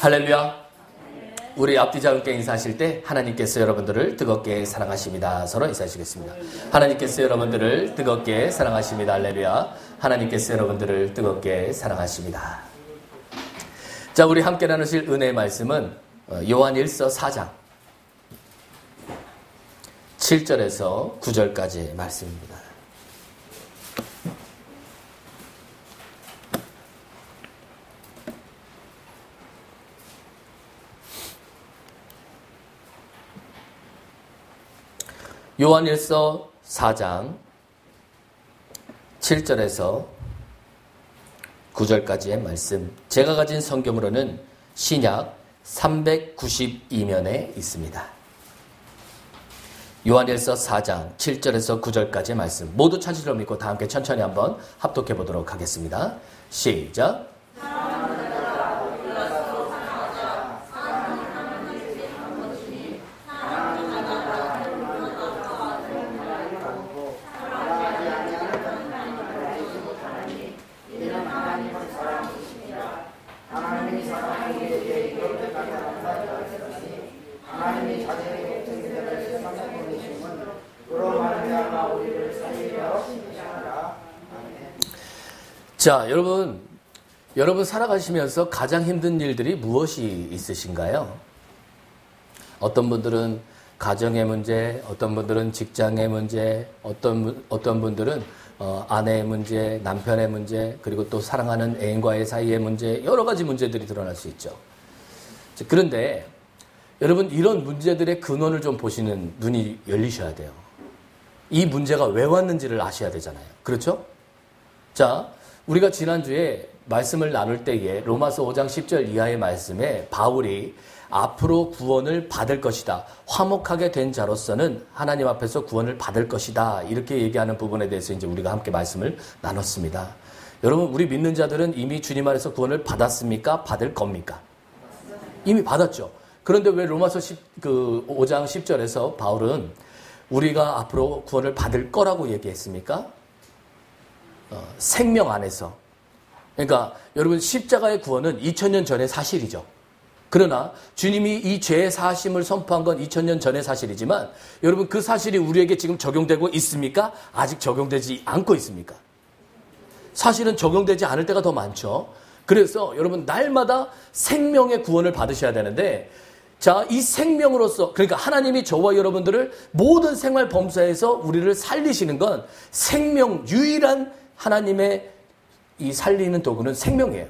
할렐루야. 우리 앞뒤자 함께 인사하실 때 하나님께서 여러분들을 뜨겁게 사랑하십니다. 서로 인사하시겠습니다. 하나님께서 여러분들을 뜨겁게 사랑하십니다. 할렐루야. 하나님께서 여러분들을 뜨겁게 사랑하십니다. 자, 우리 함께 나누실 은혜의 말씀은 요한일서 4장 7절에서 9절까지의 말씀입니다. 요한일서 4장 7절에서 9절까지의 말씀. 제가 가진 성경으로는 신약 392면에 있습니다. 요한일서 4장 7절에서 9절까지의 말씀. 모두 찾으시려 믿고 다 함께 천천히 한번 합독해 보도록 하겠습니다. 시작. 자, 여러분 살아가시면서 가장 힘든 일들이 무엇이 있으신가요? 어떤 분들은 가정의 문제, 어떤 분들은 직장의 문제, 어떤 분들은 아내의 문제, 남편의 문제, 그리고 또 사랑하는 애인과의 사이의 문제, 여러 가지 문제들이 드러날 수 있죠. 그런데 여러분, 이런 문제들의 근원을 좀 보시는 눈이 열리셔야 돼요. 이 문제가 왜 왔는지를 아셔야 되잖아요. 그렇죠? 자, 우리가 지난주에 말씀을 나눌 때에 로마서 5장 10절 이하의 말씀에 바울이 앞으로 구원을 받을 것이다. 화목하게 된 자로서는 하나님 앞에서 구원을 받을 것이다. 이렇게 얘기하는 부분에 대해서 이제 우리가 함께 말씀을 나눴습니다. 여러분, 우리 믿는 자들은 이미 주님 안에서 구원을 받았습니까? 받을 겁니까? 이미 받았죠. 그런데 왜 로마서 5장 10절에서 바울은 우리가 앞으로 구원을 받을 거라고 얘기했습니까? 생명 안에서. 그러니까 여러분, 십자가의 구원은 2000년 전의 사실이죠. 그러나 주님이 이 죄의 사심을 선포한 건 2000년 전의 사실이지만 여러분, 그 사실이 우리에게 지금 적용되고 있습니까? 아직 적용되지 않고 있습니까? 사실은 적용되지 않을 때가 더 많죠. 그래서 여러분, 날마다 생명의 구원을 받으셔야 되는데, 자, 이 생명으로서, 그러니까 하나님이 저와 여러분들을 모든 생활 범사에서 우리를 살리시는 건 생명, 유일한 하나님의 이 살리는 도구는 생명이에요.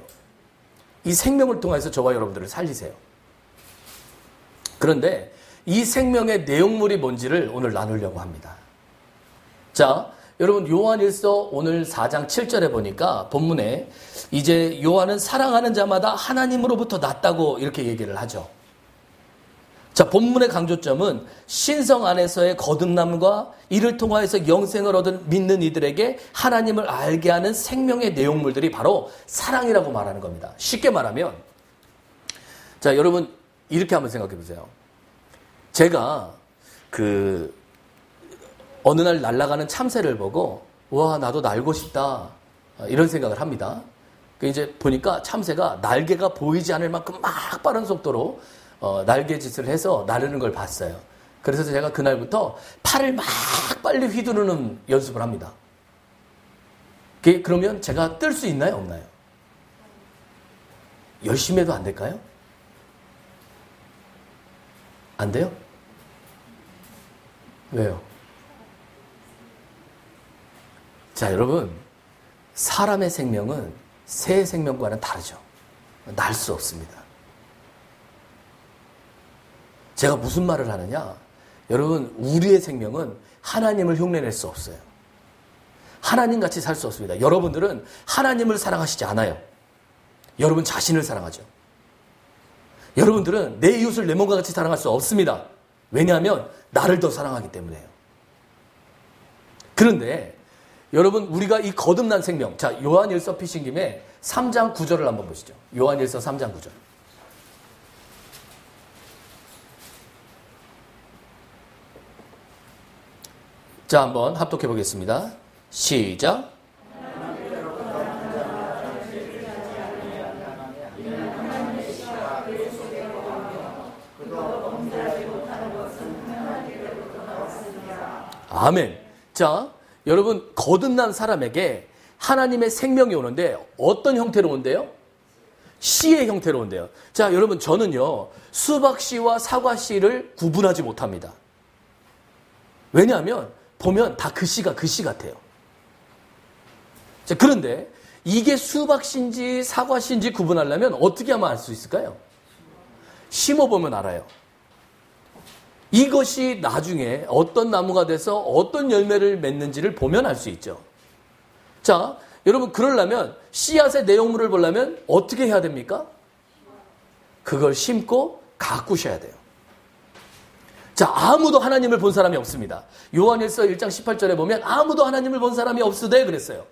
이 생명을 통해서 저와 여러분들을 살리세요. 그런데 이 생명의 내용물이 뭔지를 오늘 나누려고 합니다. 자, 여러분, 요한일서 오늘 4장 7절에 보니까 본문에 이제 요한은 사랑하는 자마다 하나님으로부터 났다고 이렇게 얘기를 하죠. 자, 본문의 강조점은 신성 안에서의 거듭남과 이를 통하여서 영생을 얻은 믿는 이들에게 하나님을 알게 하는 생명의 내용물들이 바로 사랑이라고 말하는 겁니다. 쉽게 말하면, 자, 여러분 이렇게 한번 생각해 보세요. 제가 어느 날 날아가는 참새를 보고 와, 나도 날고 싶다, 이런 생각을 합니다. 이제 보니까 참새가 날개가 보이지 않을 만큼 막 빠른 속도로 날개짓을 해서 나르는 걸 봤어요. 그래서 제가 그날부터 팔을 막 빨리 휘두르는 연습을 합니다. 그러면 제가 뜰 수 있나요? 없나요? 열심히 해도 안 될까요? 안 돼요? 왜요? 자, 여러분, 사람의 생명은 새의 생명과는 다르죠. 날 수 없습니다. 제가 무슨 말을 하느냐? 여러분, 우리의 생명은 하나님을 흉내낼 수 없어요. 하나님같이 살 수 없습니다. 여러분들은 하나님을 사랑하시지 않아요. 여러분 자신을 사랑하죠. 여러분들은 내 이웃을 내 몸과 같이 사랑할 수 없습니다. 왜냐하면 나를 더 사랑하기 때문에요. 그런데 여러분, 우리가 이 거듭난 생명, 자, 요한일서 피신 김에 3장 9절을 한번 보시죠. 요한일서 3장 9절. 자, 한번 합독해 보겠습니다. 시작. 아멘. 자, 여러분, 거듭난 사람에게 하나님의 생명이 오는데 어떤 형태로 온대요? 씨의 형태로 온대요. 자, 여러분, 저는요, 수박씨와 사과씨를 구분하지 못합니다. 왜냐하면 보면 다 그 씨가 그 씨 같아요. 자, 그런데 이게 수박씨인지 사과씨인지 구분하려면 어떻게 하면 알 수 있을까요? 심어보면 알아요. 이것이 나중에 어떤 나무가 돼서 어떤 열매를 맺는지를 보면 알 수 있죠. 자, 여러분, 그러려면 씨앗의 내용물을 보려면 어떻게 해야 됩니까? 그걸 심고 가꾸셔야 돼요. 자, 아무도 하나님을 본 사람이 없습니다. 요한일서 1장 18절에 보면 아무도 하나님을 본 사람이 없으되 그랬어요.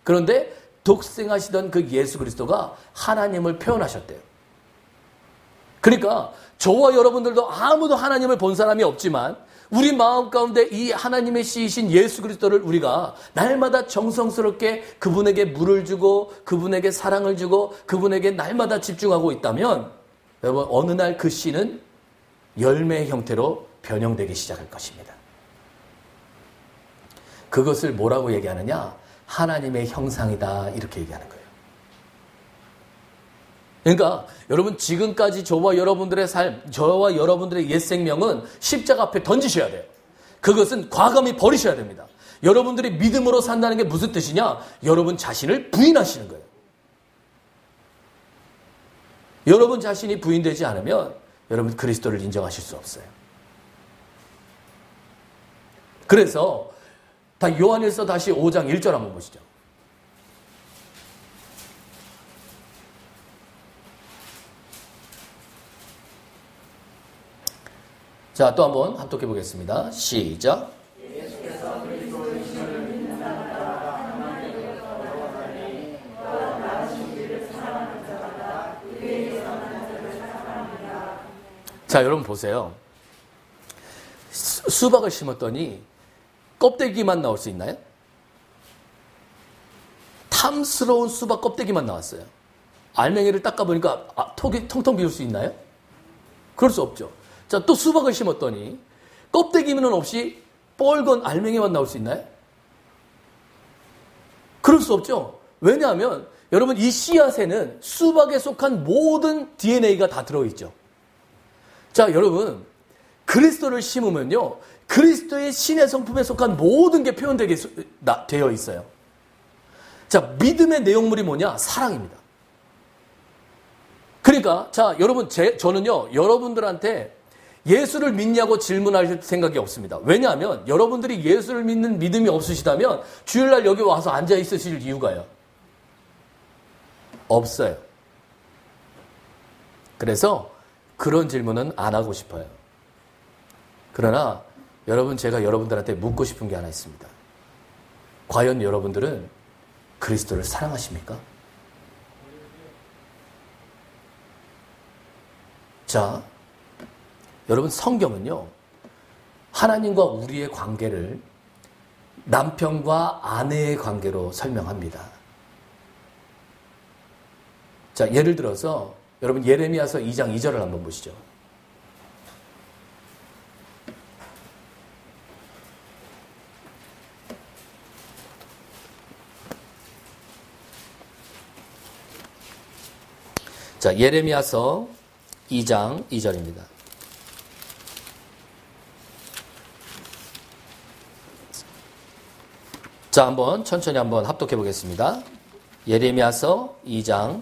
그런데 독생하시던 그 예수 그리스도가 하나님을 표현하셨대요. 그러니까 저와 여러분들도 아무도 하나님을 본 사람이 없지만 우리 마음 가운데 이 하나님의 씨이신 예수 그리스도를 우리가 날마다 정성스럽게 그분에게 물을 주고 그분에게 사랑을 주고 그분에게 날마다 집중하고 있다면 여러분 어느 날 그 씨는 열매의 형태로 변형되기 시작할 것입니다. 그것을 뭐라고 얘기하느냐? 하나님의 형상이다 이렇게 얘기하는 거예요. 그러니까 여러분 지금까지 저와 여러분들의 삶, 저와 여러분들의 옛 생명은 십자가 앞에 던지셔야 돼요. 그것은 과감히 버리셔야 됩니다. 여러분들이 믿음으로 산다는 게 무슨 뜻이냐? 여러분 자신을 부인하시는 거예요. 여러분 자신이 부인되지 않으면 여러분 그리스도를 인정하실 수 없어요. 그래서 다 요한일서 다시 5장 1절 한번 보시죠. 자, 또 한번 합독해 보겠습니다. 시작. 자, 여러분 보세요. 수박을 심었더니 껍데기만 나올 수 있나요? 탐스러운 수박 껍데기만 나왔어요. 알맹이를 닦아보니까 톡이 텅텅 비울 수 있나요? 그럴 수 없죠. 자, 또 수박을 심었더니 껍데기는 없이 뻘건 알맹이만 나올 수 있나요? 그럴 수 없죠. 왜냐하면 여러분 이 씨앗에는 수박에 속한 모든 DNA가 다 들어있죠. 자, 여러분 그리스도를 심으면요. 그리스도의 신의 성품에 속한 모든 게 표현되게 되어 있어요. 자, 믿음의 내용물이 뭐냐? 사랑입니다. 그러니까 자, 여러분 저는요. 여러분들한테 예수를 믿냐고 질문할 생각이 없습니다. 왜냐하면 여러분들이 예수를 믿는 믿음이 없으시다면 주일날 여기 와서 앉아 있으실 이유가요. 없어요. 그래서 그런 질문은 안 하고 싶어요. 그러나 여러분 제가 여러분들한테 묻고 싶은 게 하나 있습니다. 과연 여러분들은 그리스도를 사랑하십니까? 자, 여러분 성경은요. 하나님과 우리의 관계를 남편과 아내의 관계로 설명합니다. 자, 예를 들어서 여러분 예레미야서 2장 2절을 한번 보시죠. 자, 예레미야서 2장 2절입니다. 자, 한번 천천히 한번 합독해 보겠습니다. 예레미야서 2장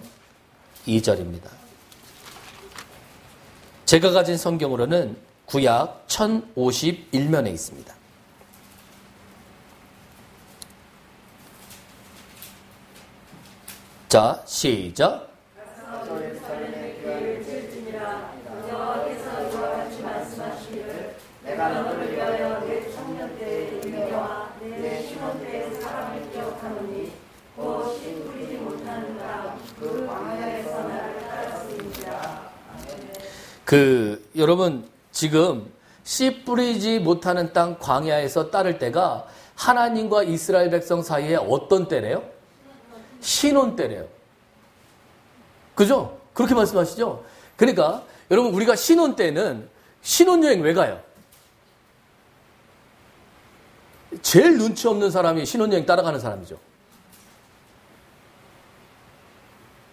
2절입니다. 제가 가진 성경으로는 구약 1051면에 있습니다. 자, 시작. 내가 너를 위하여 내 청년 때의 인내와 내 신혼 때의 사랑을 기억하노니 곧 씨 뿌리지 못하는 땅 그 광야에서 나를 따랐으니라. 여러분 지금 씨 뿌리지 못하는 땅 광야에서 따를 때가 하나님과 이스라엘 백성 사이에 어떤 때래요? 신혼 때래요. 그죠? 그렇게 말씀하시죠? 그러니까 여러분 우리가 신혼 때는 신혼여행 왜 가요? 제일 눈치 없는 사람이 신혼여행 따라가는 사람이죠.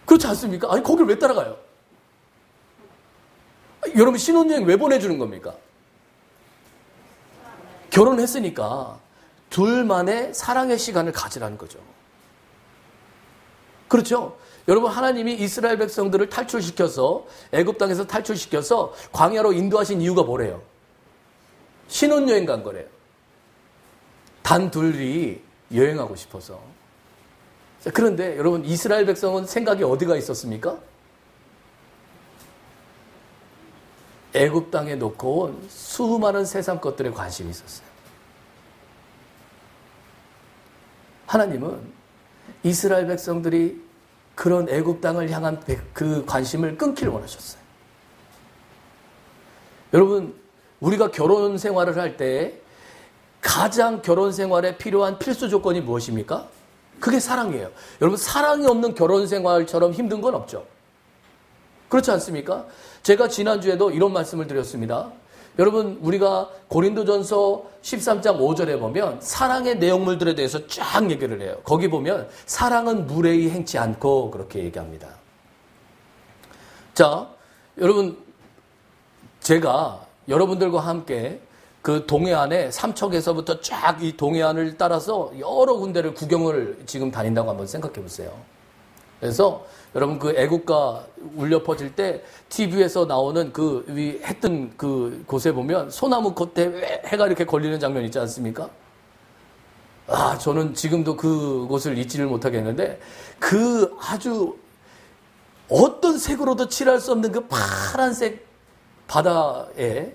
그렇지 않습니까? 아니, 거길 왜 따라가요? 여러분, 신혼여행 왜 보내주는 겁니까? 결혼했으니까 둘만의 사랑의 시간을 가지라는 거죠. 그렇죠? 여러분, 하나님이 이스라엘 백성들을 탈출시켜서 애굽 땅에서 탈출시켜서 광야로 인도하신 이유가 뭐래요? 신혼여행 간 거래요. 단 둘이 여행하고 싶어서. 그런데 여러분, 이스라엘 백성은 생각이 어디가 있었습니까? 애굽 땅에 놓고 온 수많은 세상 것들에 관심이 있었어요. 하나님은 이스라엘 백성들이 그런 애굽 땅을 향한 그 관심을 끊기를 원하셨어요. 여러분, 우리가 결혼 생활을 할 때 가장 결혼 생활에 필요한 필수 조건이 무엇입니까? 그게 사랑이에요. 여러분, 사랑이 없는 결혼 생활처럼 힘든 건 없죠. 그렇지 않습니까? 제가 지난주에도 이런 말씀을 드렸습니다. 여러분, 우리가 고린도전서 13장 5절에 보면 사랑의 내용물들에 대해서 쫙 얘기를 해요. 거기 보면 사랑은 무례히 행치 않고 그렇게 얘기합니다. 자, 여러분, 제가 여러분들과 함께 그 동해안에 삼척에서부터 쫙 이 동해안을 따라서 여러 군데를 구경을 지금 다닌다고 한번 생각해 보세요. 그래서 여러분, 그 애국가 울려 퍼질 때 TV에서 나오는 그 했던 그 곳에 보면 소나무 겉에 해가 이렇게 걸리는 장면 있지 않습니까? 아, 저는 지금도 그곳을 잊지를 못하겠는데 그 아주 어떤 색으로도 칠할 수 없는 그 파란색 바다에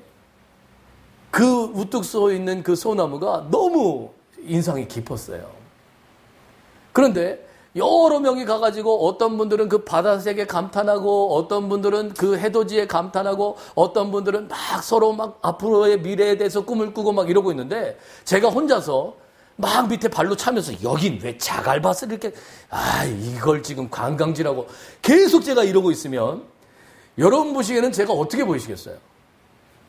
그 우뚝 서 있는 그 소나무가 너무 인상이 깊었어요. 그런데 여러 명이 가가지고 어떤 분들은 그 바다색에 감탄하고 어떤 분들은 그 해돋이에 감탄하고 어떤 분들은 막 서로 막 앞으로의 미래에 대해서 꿈을 꾸고 막 이러고 있는데 제가 혼자서 막 밑에 발로 차면서 여긴 왜 자갈밭을 이렇게 이걸 지금 관광지라고 계속 제가 이러고 있으면 여러분 보시기에는 제가 어떻게 보이시겠어요?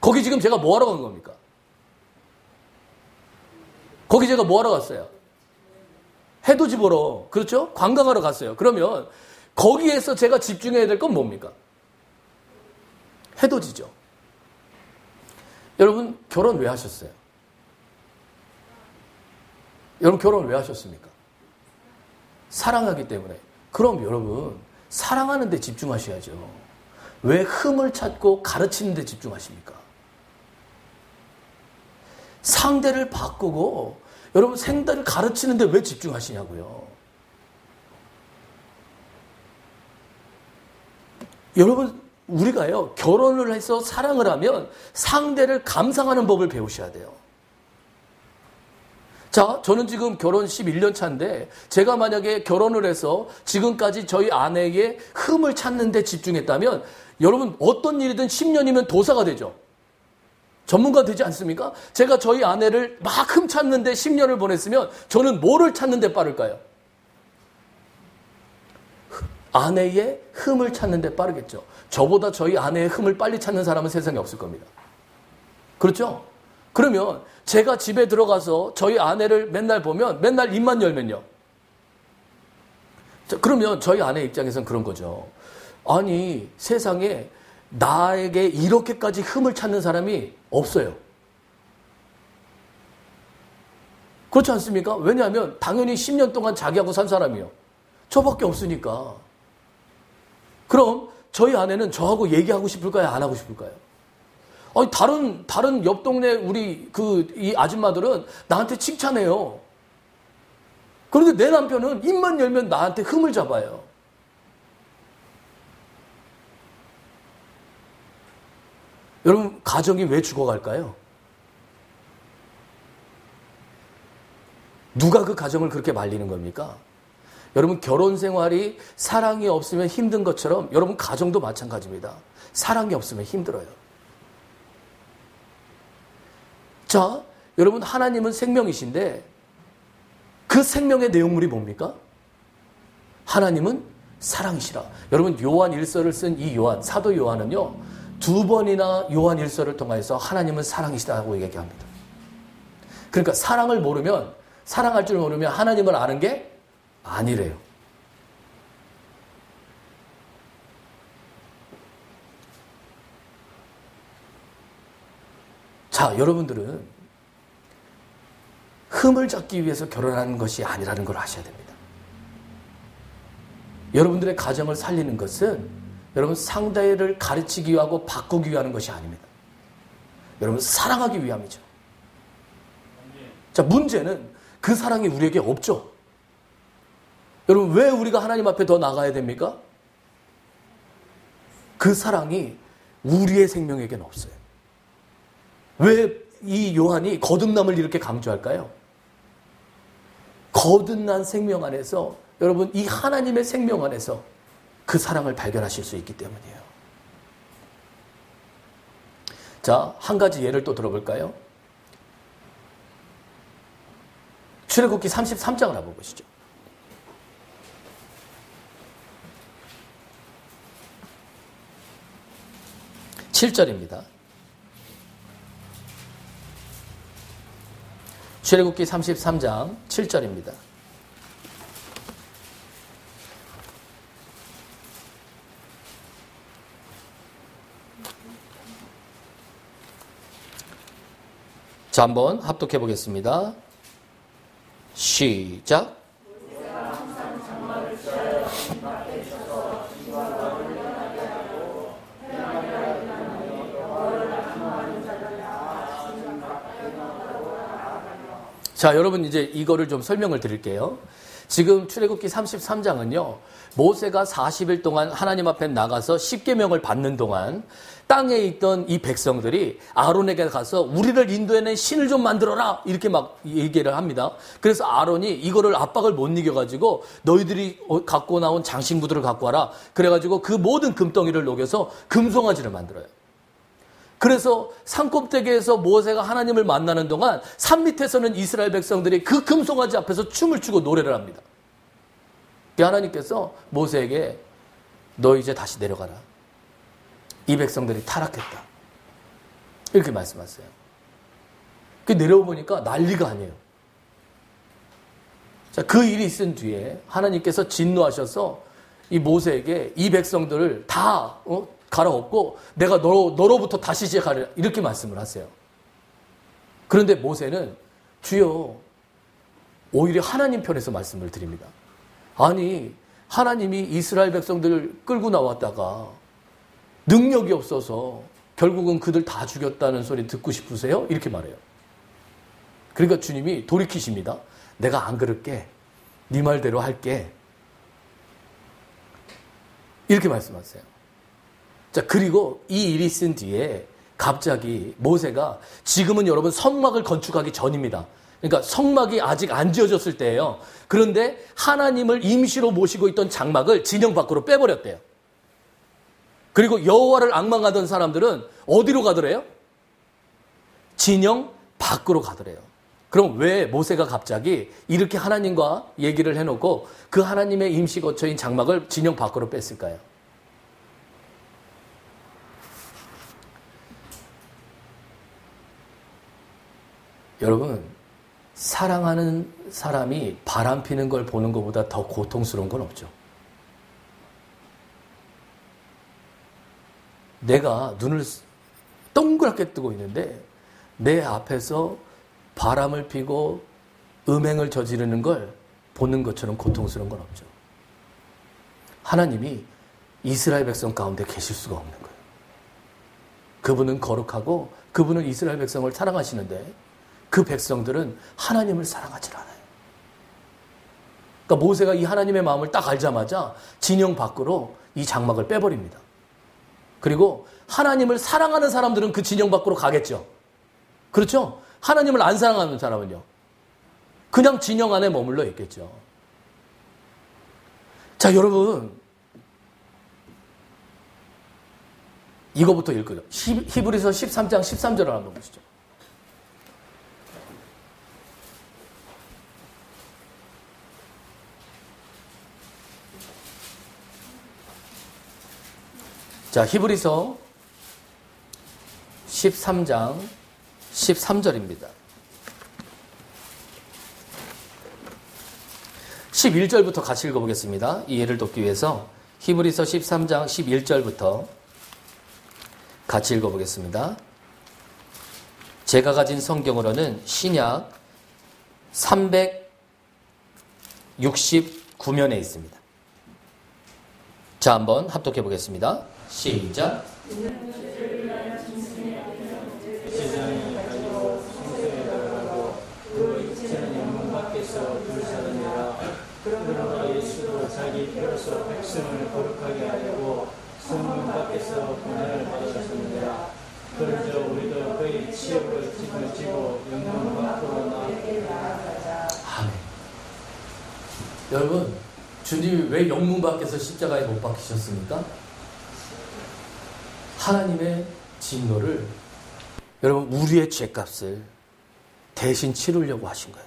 거기 지금 제가 뭐 하러 간 겁니까? 거기 제가 뭐 하러 갔어요? 해돋이 보러, 그렇죠? 관광하러 갔어요. 그러면 거기에서 제가 집중해야 될 건 뭡니까? 해돋이죠. 여러분, 결혼 왜 하셨어요? 여러분, 결혼 왜 하셨습니까? 사랑하기 때문에. 그럼 여러분, 사랑하는 데 집중하셔야죠. 왜 흠을 찾고 가르치는 데 집중하십니까? 상대를 바꾸고 여러분, 상대를 가르치는데 왜 집중하시냐고요. 여러분, 우리가요, 결혼을 해서 사랑을 하면 상대를 감상하는 법을 배우셔야 돼요. 자, 저는 지금 결혼 11년 차인데 제가 만약에 결혼을 해서 지금까지 저희 아내의 흠을 찾는 데 집중했다면 여러분, 어떤 일이든 10년이면 도사가 되죠. 전문가 되지 않습니까? 제가 저희 아내를 막 흠 찾는데 10년을 보냈으면 저는 뭐를 찾는데 빠를까요? 아내의 흠을 찾는데 빠르겠죠. 저보다 저희 아내의 흠을 빨리 찾는 사람은 세상에 없을 겁니다. 그렇죠? 그러면 제가 집에 들어가서 저희 아내를 맨날 보면 맨날 입만 열면요. 자, 그러면 저희 아내 입장에서는 그런 거죠. 아니, 세상에 나에게 이렇게까지 흠을 찾는 사람이 없어요. 그렇지 않습니까? 왜냐하면 당연히 10년 동안 자기하고 산 사람이요. 저밖에 없으니까. 그럼 저희 아내는 저하고 얘기하고 싶을까요? 안 하고 싶을까요? 아니, 다른 옆 동네 우리 이 아줌마들은 나한테 칭찬해요. 그런데 내 남편은 입만 열면 나한테 흠을 잡아요. 여러분, 가정이 왜 죽어갈까요? 누가 그 가정을 그렇게 말리는 겁니까? 여러분, 결혼 생활이 사랑이 없으면 힘든 것처럼 여러분 가정도 마찬가지입니다. 사랑이 없으면 힘들어요. 자, 여러분, 하나님은 생명이신데 그 생명의 내용물이 뭡니까? 하나님은 사랑이시라. 여러분, 요한 1서를 쓴 이 요한, 사도 요한은요, 2번이나 요한 1서를 통해서 하나님은 사랑이시다고 얘기합니다. 그러니까 사랑을 모르면, 사랑할 줄 모르면 하나님을 아는 게 아니래요. 자, 여러분들은 흠을 잡기 위해서 결혼하는 것이 아니라는 걸 아셔야 됩니다. 여러분들의 가정을 살리는 것은 여러분 상대를 가르치기 위하고 바꾸기 위한 것이 아닙니다. 여러분 사랑하기 위함이죠. 자, 문제는 그 사랑이 우리에게 없죠. 여러분 왜 우리가 하나님 앞에 더 나가야 됩니까? 그 사랑이 우리의 생명에게는 없어요. 왜 이 요한이 거듭남을 이렇게 강조할까요? 거듭난 생명 안에서 여러분 이 하나님의 생명 안에서 그 사랑을 발견하실 수 있기 때문이에요. 자, 한 가지 예를 또 들어볼까요? 출애굽기 33장을 한번 보시죠. 7절입니다. 출애굽기 33장 7절입니다. 자, 한번 합독해 보겠습니다. 시작. 자, 여러분 이제 이거를 좀 설명을 드릴게요. 지금 출애굽기 33장은요. 모세가 40일 동안 하나님 앞에 나가서 십계명을 받는 동안 땅에 있던 이 백성들이 아론에게 가서 우리를 인도해낸 신을 좀 만들어라 이렇게 막 얘기를 합니다. 그래서 아론이 이거를 압박을 못 이겨가지고 너희들이 갖고 나온 장신구들을 갖고 와라. 그래가지고 그 모든 금덩이를 녹여서 금송아지를 만들어요. 그래서 산꼭대기에서 모세가 하나님을 만나는 동안 산 밑에서는 이스라엘 백성들이 그 금송아지 앞에서 춤을 추고 노래를 합니다. 하나님께서 모세에게 너 이제 다시 내려가라. 이 백성들이 타락했다. 이렇게 말씀하세요. 내려오보니까 난리가 아니에요. 자, 그 일이 있은 뒤에 하나님께서 진노하셔서 이 모세에게 이 백성들을 다 갈아엎고 내가 너로부터 다시 시작하리라 이렇게 말씀을 하세요. 그런데 모세는 주여 오히려 하나님 편에서 말씀을 드립니다. 아니 하나님이 이스라엘 백성들을 끌고 나왔다가 능력이 없어서 결국은 그들 다 죽였다는 소리 듣고 싶으세요? 이렇게 말해요. 그러니까 주님이 돌이키십니다. 내가 안 그럴게. 네 말대로 할게. 이렇게 말씀하세요. 자, 그리고 이 일이 있은 뒤에 갑자기 모세가 지금은 여러분 성막을 건축하기 전입니다. 그러니까 성막이 아직 안 지어졌을 때예요. 그런데 하나님을 임시로 모시고 있던 장막을 진영 밖으로 빼버렸대요. 그리고 여호와를 앙망하던 사람들은 어디로 가더래요? 진영 밖으로 가더래요. 그럼 왜 모세가 갑자기 이렇게 하나님과 얘기를 해놓고 그 하나님의 임시 거처인 장막을 진영 밖으로 뺐을까요? 여러분, 사랑하는 사람이 바람 피는 걸 보는 것보다 더 고통스러운 건 없죠. 내가 눈을 동그랗게 뜨고 있는데 내 앞에서 바람을 피고 음행을 저지르는 걸 보는 것처럼 고통스러운 건 없죠. 하나님이 이스라엘 백성 가운데 계실 수가 없는 거예요. 그분은 거룩하고 그분은 이스라엘 백성을 사랑하시는데 그 백성들은 하나님을 사랑하지 않아요. 그러니까 모세가 이 하나님의 마음을 딱 알자마자 진영 밖으로 이 장막을 빼버립니다. 그리고 하나님을 사랑하는 사람들은 그 진영 밖으로 가겠죠. 그렇죠? 하나님을 안 사랑하는 사람은요. 그냥 진영 안에 머물러 있겠죠. 자, 여러분. 이거부터 읽어요. 히브리서 13장 13절을 한번 보시죠. 자, 히브리서 13장 13절입니다. 11절부터 같이 읽어보겠습니다. 이해를 돕기 위해서 히브리서 13장 11절부터 같이 읽어보겠습니다. 제가 가진 성경으로는 신약 369면에 있습니다. 자, 한번 합독해 보겠습니다. 시작. 그러나 예수도 자기 피로서 백성을 거룩하게 하려고 성문 밖에서 고난을 받으셨느니라. 그러므로 우리도 그의 치욕을 짊어지고 영광 밖으로 나아가자. 아멘. 여러분, 주님이 왜 영문 밖에서 십자가에 못 박히셨습니까? 하나님의 진노를, 여러분, 우리의 죄값을 대신 치르려고 하신 거예요.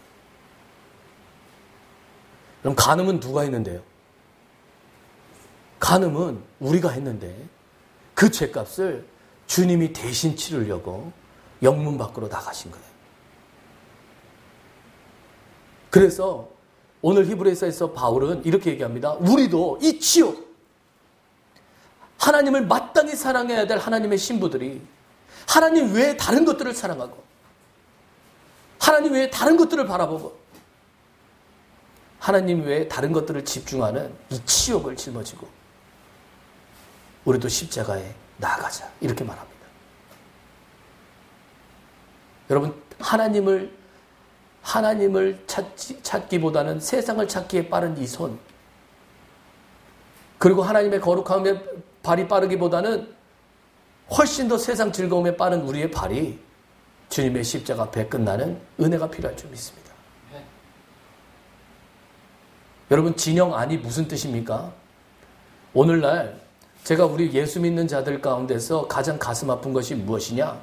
그럼 간음은 누가 했는데요? 간음은 우리가 했는데 그 죄값을 주님이 대신 치르려고 영문 밖으로 나가신 거예요. 그래서 오늘 히브리서에서 바울은 이렇게 얘기합니다. 우리도 이 치욕, 하나님을 마땅히 사랑해야 될 하나님의 신부들이 하나님 외에 다른 것들을 사랑하고 하나님 외에 다른 것들을 바라보고 하나님 외에 다른 것들을 집중하는 이 치욕을 짊어지고 우리도 십자가에 나아가자, 이렇게 말합니다. 여러분, 하나님을 찾기보다는 세상을 찾기에 빠른 이 손, 그리고 하나님의 거룩함에 발이 빠르기보다는 훨씬 더 세상 즐거움에 빠른 우리의 발이 주님의 십자가 앞에 끝나는 은혜가 필요할 줄 믿습니다. 여러분, 진영안이 무슨 뜻입니까? 오늘날 제가 우리 예수 믿는 자들 가운데서 가장 가슴 아픈 것이 무엇이냐?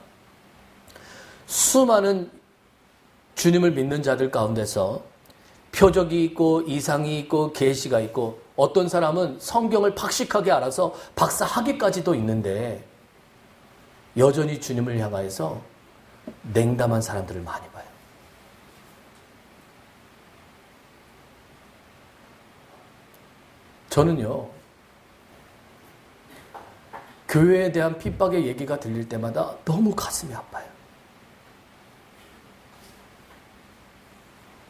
수많은 주님을 믿는 자들 가운데서 표적이 있고 이상이 있고 계시가 있고 어떤 사람은 성경을 박식하게 알아서 박사 학위까지도 있는데 여전히 주님을 향하여서 냉담한 사람들을 많이 봐요. 저는요, 교회에 대한 핍박의 얘기가 들릴 때마다 너무 가슴이 아파요.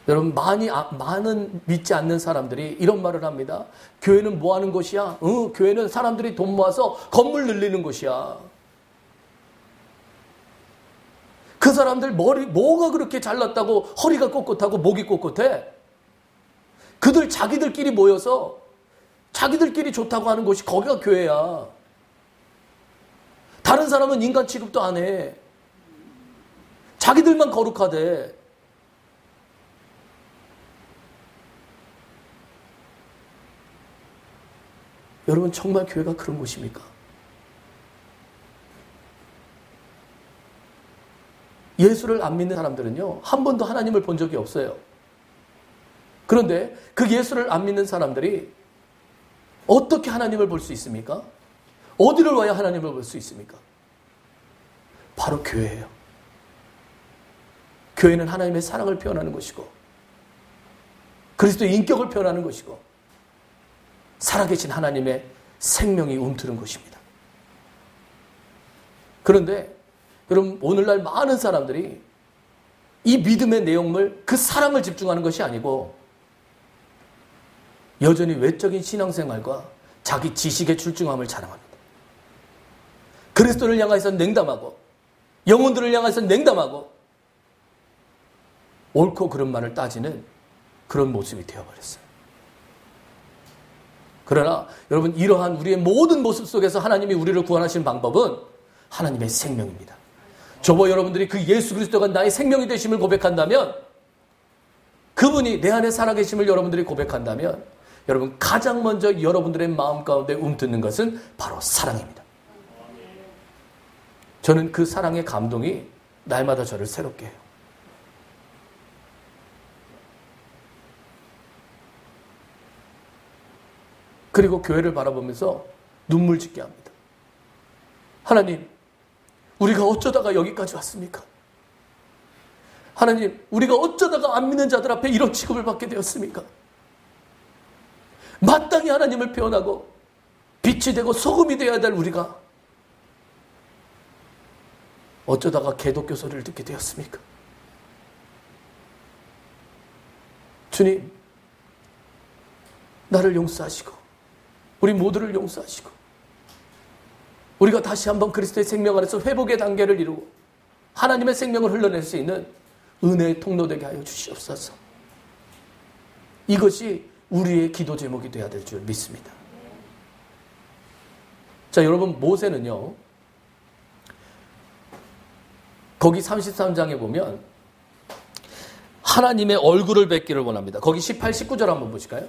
여러분, 많은 믿지 않는 사람들이 이런 말을 합니다. 교회는 뭐 하는 곳이야? 교회는 사람들이 돈 모아서 건물 늘리는 곳이야. 그 사람들 뭐가 그렇게 잘났다고 허리가 꼿꼿하고 목이 꼿꼿해? 그들 자기들끼리 모여서 자기들끼리 좋다고 하는 곳이 거기가 교회야. 다른 사람은 인간 취급도 안 해. 자기들만 거룩하대. 여러분, 정말 교회가 그런 곳입니까? 예수를 안 믿는 사람들은요, 한 번도 하나님을 본 적이 없어요. 그런데 그 예수를 안 믿는 사람들이 어떻게 하나님을 볼 수 있습니까? 어디를 와야 하나님을 볼 수 있습니까? 바로 교회예요. 교회는 하나님의 사랑을 표현하는 곳이고 그리스도의 인격을 표현하는 곳이고 살아계신 하나님의 생명이 움트는 곳입니다. 그런데 여러분, 오늘날 많은 사람들이 이 믿음의 내용을, 그 사랑을 집중하는 것이 아니고 여전히 외적인 신앙생활과 자기 지식의 출중함을 자랑합니다. 그리스도를 향해서 냉담하고 영혼들을 향해서 냉담하고 옳고 그른만을 따지는 그런 모습이 되어버렸어요. 그러나 여러분, 이러한 우리의 모든 모습 속에서 하나님이 우리를 구원하신 방법은 하나님의 생명입니다. 저와 여러분들이 그 예수 그리스도가 나의 생명이 되심을 고백한다면, 그분이 내 안에 살아계심을 여러분들이 고백한다면, 여러분, 가장 먼저 여러분들의 마음 가운데 움트는 것은 바로 사랑입니다. 저는 그 사랑의 감동이 날마다 저를 새롭게 해요. 그리고 교회를 바라보면서 눈물 짓게 합니다. 하나님, 우리가 어쩌다가 여기까지 왔습니까? 하나님, 우리가 어쩌다가 안 믿는 자들 앞에 이런 취급을 받게 되었습니까? 마땅히 하나님을 표현하고 빛이 되고 소금이 되어야 될 우리가 어쩌다가 개독교 소리를 듣게 되었습니까? 주님, 나를 용서하시고 우리 모두를 용서하시고 우리가 다시 한번 그리스도의 생명 안에서 회복의 단계를 이루고 하나님의 생명을 흘러낼 수 있는 은혜의 통로 되게 하여 주시옵소서. 이것이 우리의 기도 제목이 되어야 될 줄 믿습니다. 자, 여러분, 모세는요, 거기 33장에 보면 하나님의 얼굴을 뵙기를 원합니다. 거기 18, 19절 한번 보실까요?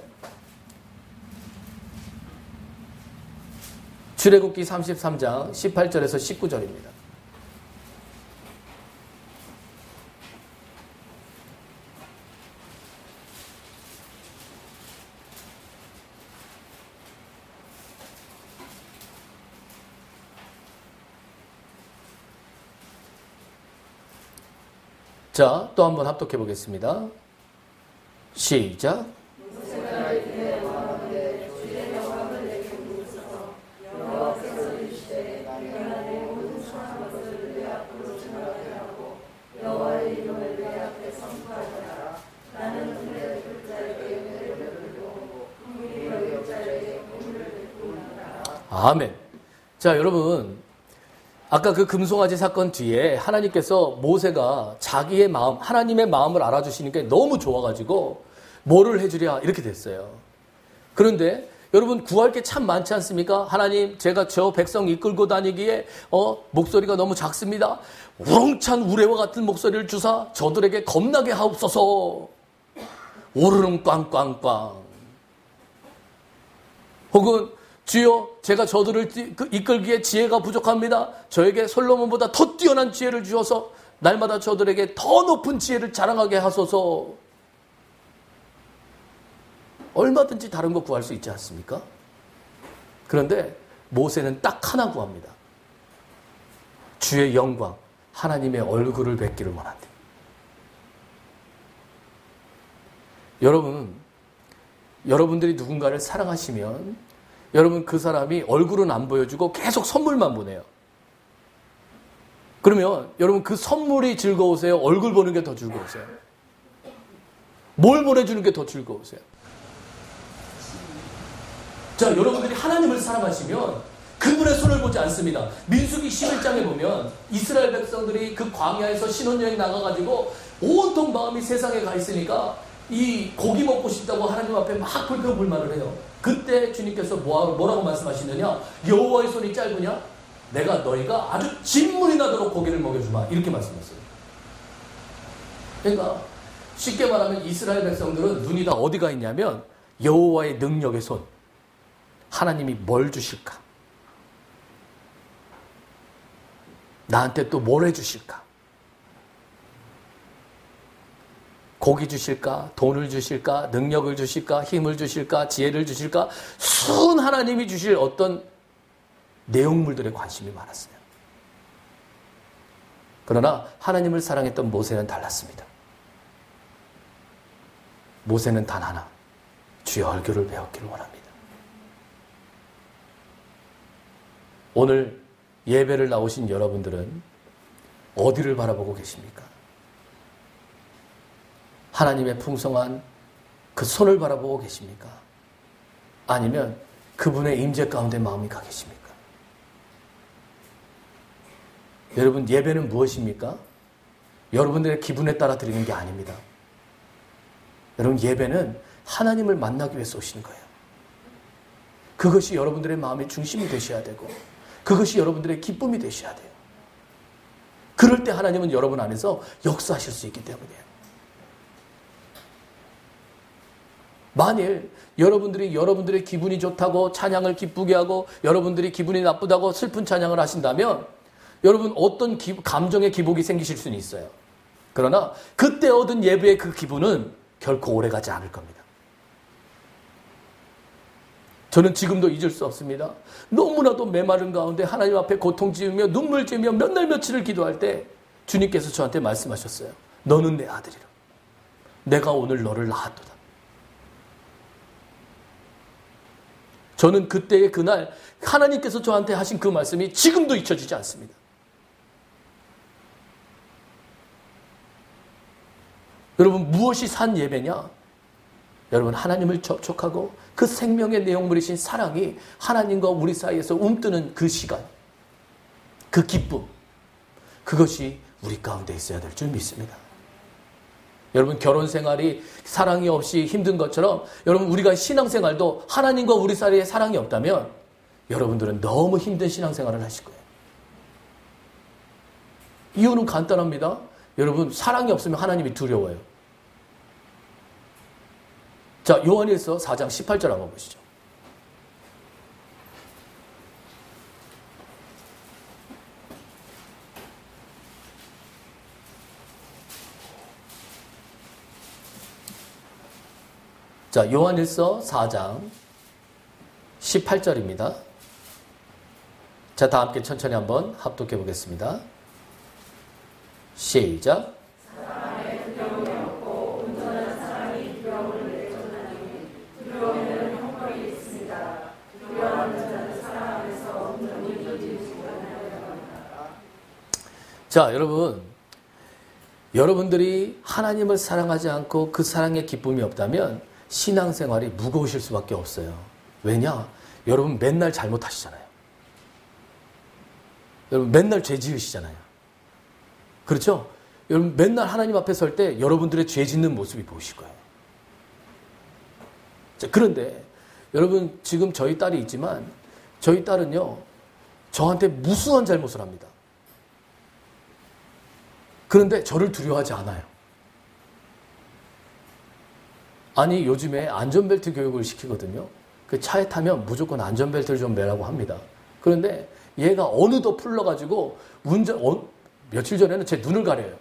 출애굽기 33장 18절에서 19절입니다. 자, 또 한번 합독해 보겠습니다. 시작. 아멘. 자, 여러분, 아까 그 금송아지 사건 뒤에 하나님께서 모세가 자기의 마음, 하나님의 마음을 알아주시는 게 너무 좋아가지고 뭐를 해주랴 이렇게 됐어요. 그런데 여러분, 구할 게 참 많지 않습니까? 하나님, 제가 저 백성 이끌고 다니기에 목소리가 너무 작습니다. 우렁찬 우레와 같은 목소리를 주사 저들에게 겁나게 하옵소서. 오르릉 꽝꽝꽝. 혹은 주여, 제가 저들을 이끌기에 지혜가 부족합니다. 저에게 솔로몬보다 더 뛰어난 지혜를 주셔서 날마다 저들에게 더 높은 지혜를 자랑하게 하소서. 얼마든지 다른 거 구할 수 있지 않습니까? 그런데 모세는 딱 하나 구합니다. 주의 영광, 하나님의 얼굴을 뵙기를 원한다. 여러분들이 누군가를 사랑하시면 여러분, 그 사람이 얼굴은 안 보여주고 계속 선물만 보내요. 그러면 여러분, 그 선물이 즐거우세요? 얼굴 보는 게 더 즐거우세요? 뭘 보내주는 게 더 즐거우세요? 자, 여러분들이 하나님을 사랑하시면 그분의 손을 보지 않습니다. 민수기 11장에 보면 이스라엘 백성들이 그 광야에서 신혼여행 나가가지고 온통 마음이 세상에 가 있으니까 이 고기 먹고 싶다고 하나님 앞에 막 불평불만을 해요. 그때 주님께서 뭐라고 말씀하시느냐? 여호와의 손이 짧으냐? 내가 너희가 아주 진물이 나도록 고기를 먹여주마. 이렇게 말씀했어요. 그러니까 쉽게 말하면 이스라엘 백성들은 눈이 다 어디가 있냐면 여호와의 능력의 손. 하나님이 뭘 주실까? 나한테 또 뭘 해주실까? 고기 주실까? 돈을 주실까? 능력을 주실까? 힘을 주실까? 지혜를 주실까? 순 하나님이 주실 어떤 내용물들에 관심이 많았어요. 그러나 하나님을 사랑했던 모세는 달랐습니다. 모세는 단 하나, 주의 얼굴을 배웠기를 원합니다. 오늘 예배를 나오신 여러분들은 어디를 바라보고 계십니까? 하나님의 풍성한 그 손을 바라보고 계십니까? 아니면 그분의 임재 가운데 마음이 가 계십니까? 여러분, 예배는 무엇입니까? 여러분들의 기분에 따라 드리는 게 아닙니다. 여러분, 예배는 하나님을 만나기 위해서 오시는 거예요. 그것이 여러분들의 마음의 중심이 되셔야 되고 그것이 여러분들의 기쁨이 되셔야 돼요. 그럴 때 하나님은 여러분 안에서 역사하실 수 있기 때문이에요. 만일 여러분들의 기분이 좋다고 찬양을 기쁘게 하고 여러분들이 기분이 나쁘다고 슬픈 찬양을 하신다면 여러분 어떤 감정의 기복이 생기실 수는 있어요. 그러나 그때 얻은 예배의 그 기분은 결코 오래가지 않을 겁니다. 저는 지금도 잊을 수 없습니다. 너무나도 메마른 가운데 하나님 앞에 고통지으며 눈물 지으며 몇 날 며칠을 기도할 때 주님께서 저한테 말씀하셨어요. 너는 내 아들이라. 내가 오늘 너를 낳았도다. 저는 그때의 그날 하나님께서 저한테 하신 그 말씀이 지금도 잊혀지지 않습니다. 여러분, 무엇이 산 예배냐? 여러분, 하나님을 접촉하고 그 생명의 내용물이신 사랑이 하나님과 우리 사이에서 움뜨는 그 시간, 그 기쁨, 그것이 우리 가운데 있어야 될 줄 믿습니다. 여러분, 결혼 생활이 사랑이 없이 힘든 것처럼 여러분, 우리가 신앙생활도 하나님과 우리 사이에 사랑이 없다면 여러분들은 너무 힘든 신앙생활을 하실 거예요. 이유는 간단합니다. 여러분, 사랑이 없으면 하나님이 두려워요. 자, 요한일서 4장 18절 한번 보시죠. 자, 요한일서 4장 18절입니다. 자, 다 함께 천천히 한번 합독해 보겠습니다. 시작. 자, 여러분들이 하나님을 사랑하지 않고 그 사랑의 기쁨이 없다면 신앙생활이 무거우실 수밖에 없어요. 왜냐? 여러분 맨날 잘못하시잖아요. 여러분 맨날 죄 지으시잖아요. 그렇죠? 여러분 맨날 하나님 앞에 설 때 여러분들의 죄 짓는 모습이 보이실 거예요. 자, 그런데 여러분 지금 저희 딸이 있지만 저희 딸은요 저한테 무수한 잘못을 합니다. 그런데 저를 두려워하지 않아요. 아니, 요즘에 안전벨트 교육을 시키거든요. 그 차에 타면 무조건 안전벨트를 좀 매라고 합니다. 그런데 얘가 어느덧 풀러가지고 며칠 전에는 제 눈을 가려요.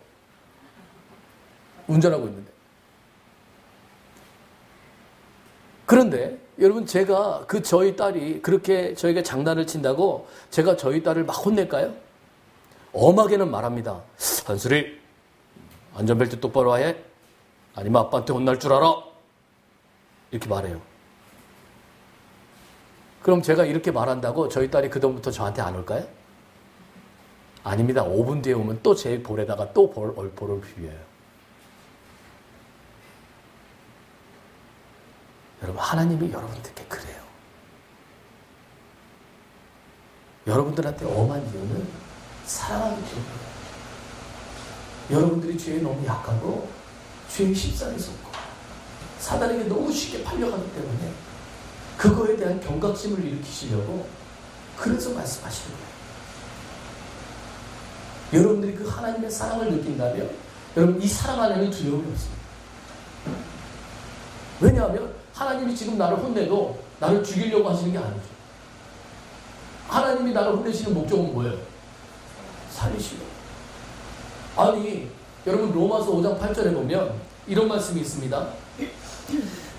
운전하고 있는데. 그런데 여러분 제가 저희 딸이 그렇게 저에게 장난을 친다고 제가 저희 딸을 막 혼낼까요? 엄하게는 말합니다. 한슬이 안전벨트 똑바로 해. 아니면 아빠한테 혼날 줄 알아. 이렇게 말해요. 그럼 제가 이렇게 말한다고 저희 딸이 그다음부터 저한테 안 올까요? 아닙니다. 5분 뒤에 오면 또 제 볼에다가 또 볼을 비벼요. 여러분, 하나님이 여러분들께 그래요. 여러분들한테 엄한 이유는 사랑하기 때문이에요. 여러분들이 죄에 너무 약하고 죄의 십상에 속고 사단에게 너무 쉽게 팔려가기 때문에 그거에 대한 경각심을 일으키시려고 그래서 말씀하시는 거예요. 여러분들이 그 하나님의 사랑을 느낀다면 여러분 이 사랑 안에는 두려움이 없습니다. 왜냐하면 하나님이 지금 나를 혼내도 나를 죽이려고 하시는 게 아니죠. 하나님이 나를 혼내시는 목적은 뭐예요? 살리시려고. 아니 여러분 로마서 5장 8절에 보면 이런 말씀이 있습니다.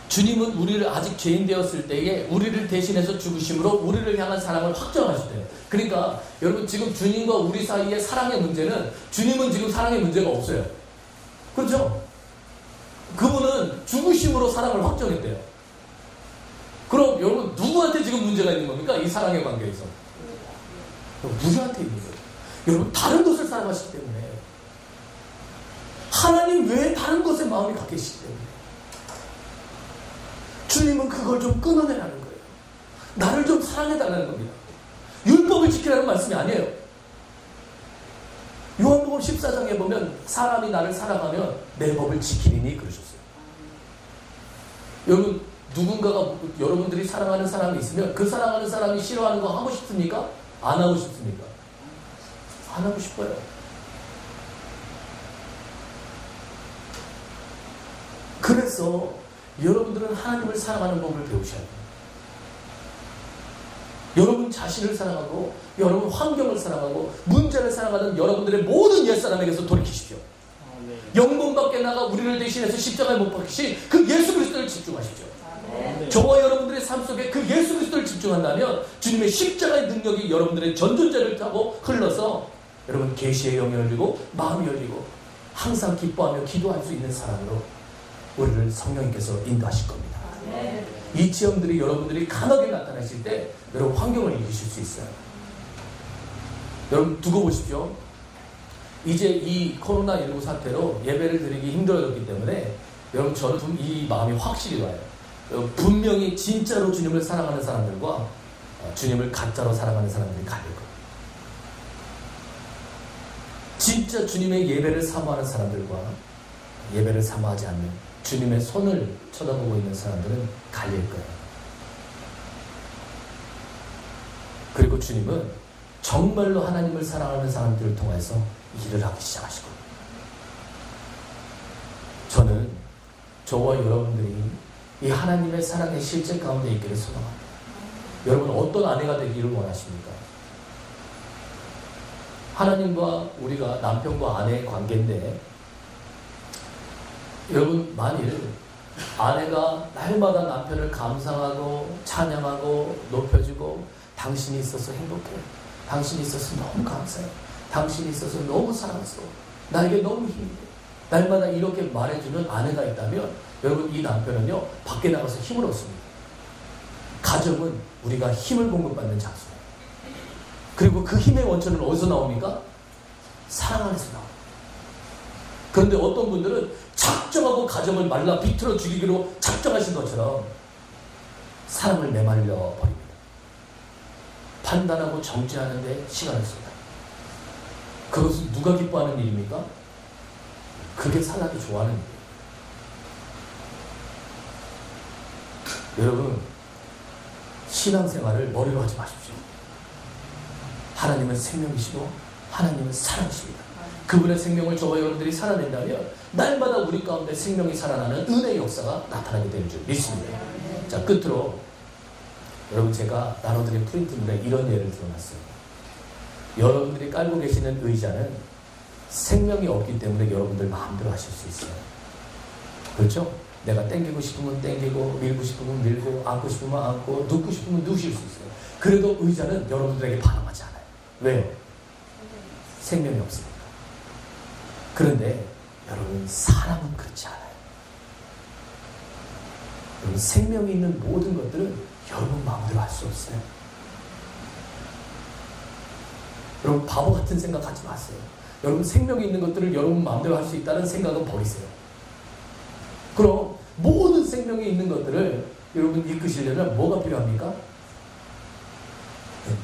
주님은 우리를 아직 죄인 되었을 때에 우리를 대신해서 죽으심으로 우리를 향한 사랑을 확정하셨대요. 그러니까 여러분 지금 주님과 우리 사이의 사랑의 문제는 주님은 지금 사랑의 문제가 없어요. 그렇죠? 그분은 죽으심으로 사랑을 확정했대요. 그럼 여러분 누구한테 지금 문제가 있는 겁니까? 이 사랑의 관계에서. 누구한테 있는 거예요? 여러분 다른 것을 사랑하시기 때문에 하나님 외에 다른 것에 마음이 가 계시기 때문에 주님은 그걸 좀 끊어내라는 거예요. 나를 좀 사랑해달라는 겁니다. 율법을 지키라는 말씀이 아니에요. 요한복음 14장에 보면 사람이 나를 사랑하면 내 법을 지키리니 그러셨어요. 여러분 누군가가 여러분들이 사랑하는 사람이 있으면 그 사랑하는 사람이 싫어하는 거 하고 싶습니까? 안 하고 싶습니까? 안 하고 싶어요. 그래서 여러분들은 하나님을 사랑하는 법을 배우셔야 돼요. 여러분 자신을 사랑하고 여러분 환경을 사랑하고 문제를 사랑하는 여러분들의 모든 옛사람에게서 돌이키십시오. 영광 밖에 나가 우리를 대신해서 십자가에 못 박히신 그 예수 그리스도를 집중하십시오. 저와 여러분들의 삶 속에 그 예수 그리스도를 집중한다면 주님의 십자가의 능력이 여러분들의 전존재를 타고 흘러서 여러분 계시의 영이 열리고 마음이 열리고 항상 기뻐하며 기도할 수 있는 사람으로 우리를 성령님께서 인도하실 겁니다. 이 체험들이 여러분들이 강하게 나타나실 때 여러분 환경을 이기실 수 있어요. 여러분 두고 보십시오. 이제 이 코로나19 사태로 예배를 드리기 힘들어졌기 때문에 여러분 저는 이 마음이 확실히 와요. 분명히 진짜로 주님을 사랑하는 사람들과 주님을 가짜로 사랑하는 사람들이 갈릴 거예요. 진짜 주님의 예배를 사모하는 사람들과 예배를 사모하지 않는 주님의 손을 쳐다보고 있는 사람들은 갈릴 거예요. 그리고 주님은 정말로 하나님을 사랑하는 사람들을 통해서 일을 하기 시작하실 거예요. 저는 저와 여러분들이 이 하나님의 사랑의 실제 가운데 있기를 소망합니다. 여러분 어떤 아내가 되기를 원하십니까? 하나님과 우리가 남편과 아내의 관계인데 여러분 만일 아내가 날마다 남편을 감상하고 찬양하고 높여주고 당신이 있어서 행복해, 당신이 있어서 너무 감사해, 당신이 있어서 너무 사랑스러워, 나에게 너무 힘이 돼, 날마다 이렇게 말해주는 아내가 있다면 여러분 이 남편은요 밖에 나가서 힘을 얻습니다. 가정은 우리가 힘을 공급받는 장소예요. 그리고 그 힘의 원천은 어디서 나옵니까? 사랑 안에서 나옵니다. 그런데 어떤 분들은 작정하고 가정을 말라 비틀어 죽이기로 작정하신 것처럼 사랑을 내말려 버립니다. 판단하고 정죄하는데 시간을 씁니다. 그것은 누가 기뻐하는 일입니까? 그게 사랑이 좋아하는 일이에요. 여러분 신앙생활을 머리로 하지 마십시오. 하나님은 생명이시고 하나님은 사랑이십니다. 그분의 생명을 저와 여러분들이 살아낸다면 날마다 우리 가운데 생명이 살아나는 은혜의 역사가 나타나게 되는 줄 믿습니다. 자, 끝으로 여러분 제가 나눠드린 프린트물에 이런 예를 들어놨어요. 여러분들이 깔고 계시는 의자는 생명이 없기 때문에 여러분들 마음대로 하실 수 있어요. 그렇죠? 내가 땡기고 싶으면 땡기고 밀고 싶으면 밀고 안고 싶으면 안고 눕고 싶으면 누실 수 있어요. 그래도 의자는 여러분들에게 반응하지 않아요. 왜요? 생명이 없으니까. 그런데 여러분 사람은 그렇지 않아요. 여러분 생명이 있는 모든 것들은 여러분 마음대로 할 수 없어요. 여러분 바보 같은 생각하지 마세요. 여러분 생명이 있는 것들을 여러분 마음대로 할 수 있다는 생각은 버리세요. 그럼 모든 생명이 있는 것들을 여러분 이끄시려면 뭐가 필요합니까?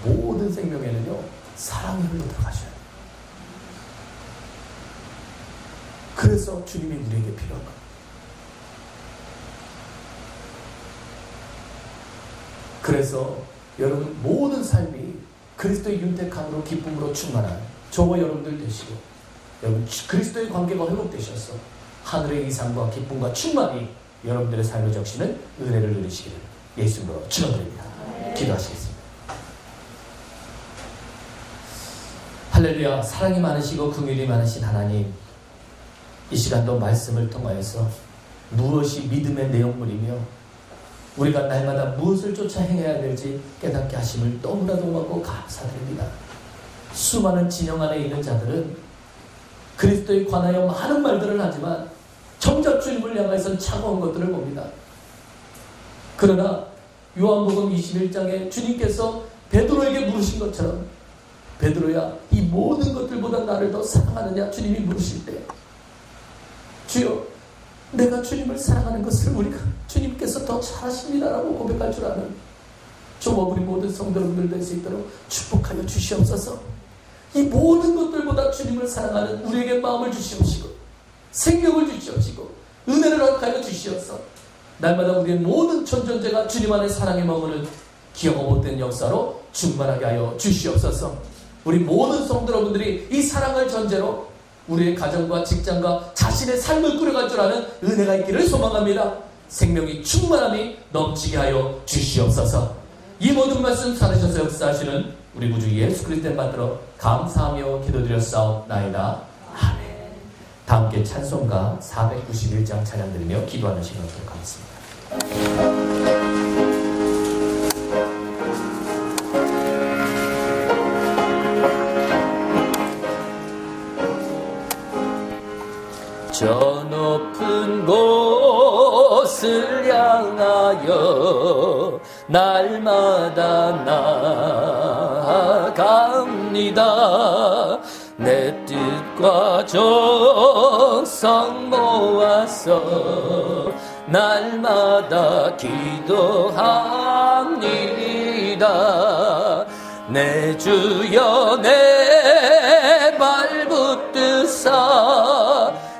모든 생명에는요 사랑이 흘러 들어가셔야 돼요. 그래서 주님이 우리에게 필요한 겁니다. 그래서 여러분 모든 삶이 그리스도의 윤택함으로 기쁨으로 충만한 저와 여러분들 되시고 여러분 그리스도의 관계가 회복되셔서 하늘의 이상과 기쁨과 충만이 여러분들의 삶에 적시는 은혜를 누리시기를 예수님으로 축원드립니다. 기도하시겠습니다. 할렐루야. 사랑이 많으시고 긍휼이 많으신 하나님, 이 시간도 말씀을 통하여서 무엇이 믿음의 내용물이며 우리가 날마다 무엇을 쫓아 행해야 될지 깨닫게 하심을 너무나도 고맙고 감사드립니다. 수많은 진영 안에 있는 자들은 그리스도에 관하여 많은 말들을 하지만 정작 주님을 향해서는 차가운 것들을 봅니다. 그러나 요한복음 21장에 주님께서 베드로에게 물으신 것처럼 베드로야 이 모든 것들보다 나를 더 사랑하느냐 주님이 물으실 때 주여 내가 주님을 사랑하는 것을 우리가 주님께서 더 잘하십니다라고 고백할 줄 아는 저와 우리 모든 성도님들 될 수 있도록 축복하여 주시옵소서. 이 모든 것들보다 주님을 사랑하는 우리에게 마음을 주시옵시고 생명을 주시옵시고 은혜를 허락하여 주시옵소서. 날마다 우리의 모든 전존재가 주님 안에 사랑에 머무는 기억 못된 역사로 충만하게 하여 주시옵소서. 우리 모든 성도 여러분들이 이 사랑을 전제로 우리의 가정과 직장과 자신의 삶을 꾸려갈 줄 아는 은혜가 있기를 소망합니다. 생명이 충만함이 넘치게 하여 주시옵소서. 이 모든 말씀 살으셔서 역사하시는 우리 구주 예수 그리스도를 받들어 감사하며 기도드렸사옵나이다. 아멘. 다 함께 찬송가 491장 찬양드리며 기도하는 시간을 갖도록 하겠습니다. 저 높은 곳에 그곳을 향하여 날마다 나아갑니다. 내 뜻과 정성 모아서 날마다 기도합니다. 내 주여 내 발붙드사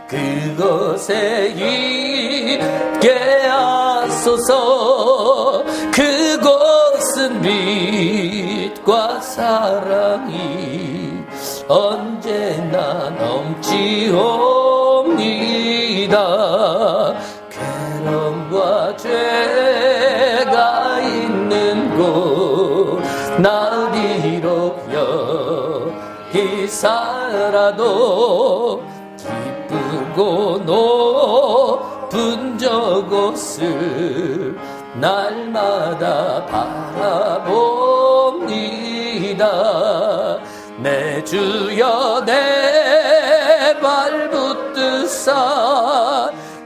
그곳에 있게 하소서. 그곳은 빛과 사랑이 언제나 넘치옵니다. 괴로움과 죄가 있는 곳 나 비록 여기 살아도 기쁘고 높은 저곳을 날마다 바라봅니다. 내 주여 내 발붙드사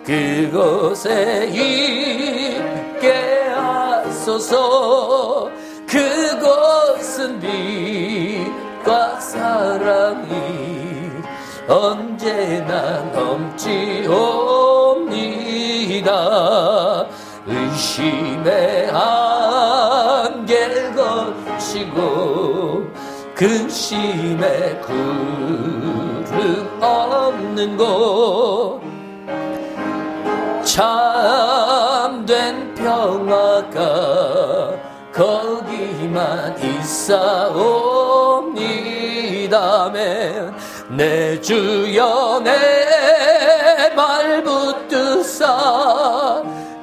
그곳에 있게 하소서. 그곳은 빛과 사랑이 언제나 넘치옵니다. 의심의 안개를 거치고 근심의 구름 없는 곳 참된 평화가 거기만 있사옵니다. 내 주여 내 발붙드사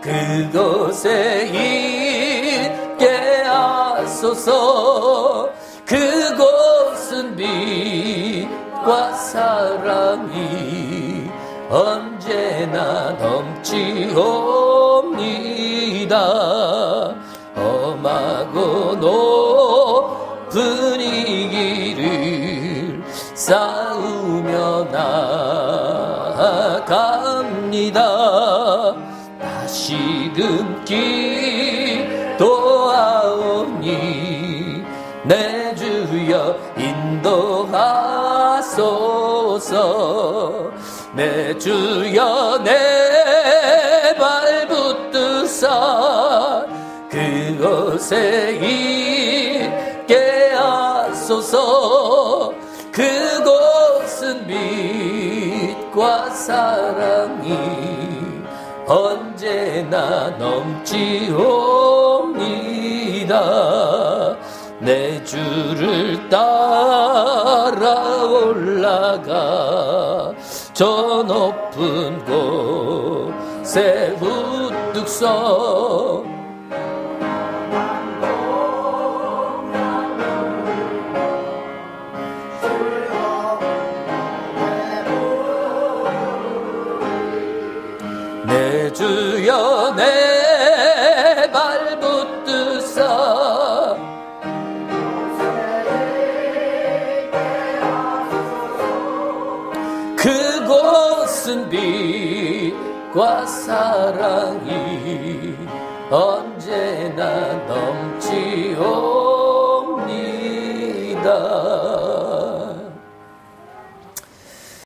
그곳에 있게 하소서. 그곳은 빛과 사랑이 언제나 넘치옵니다. 험하고 높은 이 길을 싸우며 나아갑니다. 다시금 기도하오니 내 주여 인도하소서. 내 주여 내 발붙드사 그곳에 있게 하소서. 그곳은 빛과 사랑이 언제나 넘치옵니다. 내 주를 따라 올라가 저 높은 곳에 우뚝 서 내 주여 내 발붙드사 그곳은 빛과 사랑이 언제나 넘치옵니다.